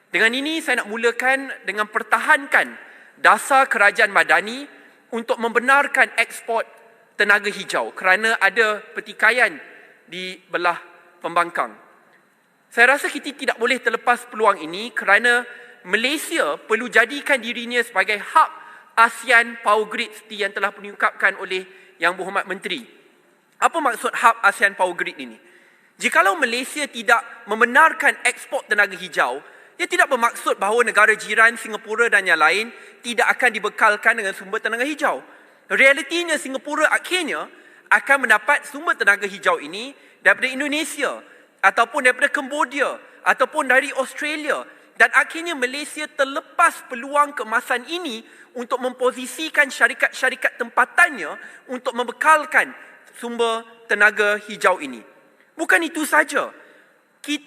Dengan ini saya nak mulakan dengan pertahankan dasar kerajaan madani untuk membenarkan ekspor tenaga hijau kerana ada pertikaian di belah pembangkang. Saya rasa kita tidak boleh terlepas peluang ini kerana Malaysia perlu jadikan dirinya sebagai hub ASEAN Power Grid seperti yang telah diungkapkan oleh Yang Berhormat Menteri. Apa maksud hub ASEAN Power Grid ini? Jikalau Malaysia tidak membenarkan ekspor tenaga hijau, ia tidak bermaksud bahawa negara jiran Singapura dan yang lain tidak akan dibekalkan dengan sumber tenaga hijau. Realitinya Singapura akhirnya akan mendapat sumber tenaga hijau ini daripada Indonesia ataupun daripada Cambodia ataupun dari Australia, dan akhirnya Malaysia terlepas peluang keemasan ini untuk memposisikan syarikat-syarikat tempatannya untuk membekalkan sumber tenaga hijau ini. Bukan itu saja.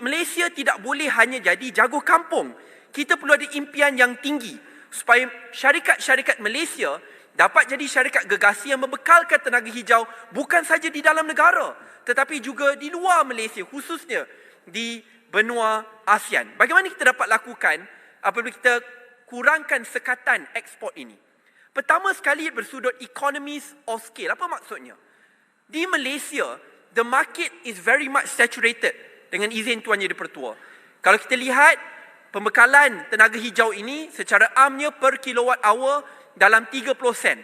Malaysia tidak boleh hanya jadi jago kampung. Kita perlu ada impian yang tinggi supaya syarikat-syarikat Malaysia dapat jadi syarikat gegasi yang membekalkan tenaga hijau bukan saja di dalam negara tetapi juga di luar Malaysia, khususnya di benua ASEAN. Bagaimana kita dapat lakukan apabila kita kurangkan sekatan ekspor ini? Pertama sekali bersudut economies of scale. Apa maksudnya? Di Malaysia, the market is very much saturated, dengan izin Tuan Yang di-Pertua. Kalau kita lihat pembekalan tenaga hijau ini secara amnya per kilowatt hour dalam 30 sen.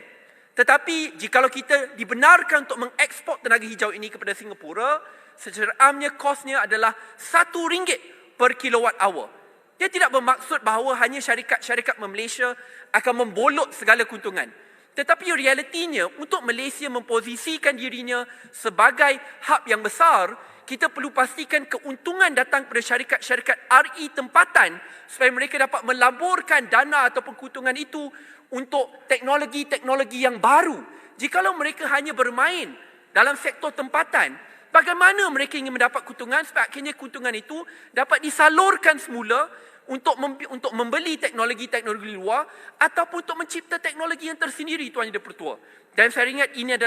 Tetapi jikalau kita dibenarkan untuk mengekspor tenaga hijau ini kepada Singapura, secara amnya kosnya adalah RM1 per kilowatt hour. Dia tidak bermaksud bahawa hanya syarikat-syarikat Malaysia akan membolot segala keuntungan. Tetapi realitinya untuk Malaysia memposisikan dirinya sebagai hub yang besar, kita perlu pastikan keuntungan datang pada syarikat-syarikat RE tempatan supaya mereka dapat melaburkan dana ataupun keuntungan itu untuk teknologi-teknologi yang baru. Jikalau mereka hanya bermain dalam sektor tempatan, bagaimana mereka ingin mendapat keuntungan supaya akhirnya keuntungan itu dapat disalurkan semula untuk membeli teknologi-teknologi luar ataupun untuk mencipta teknologi yang tersendiri, Tuan Yang di-Pertua. Dan saya ingat ini adalah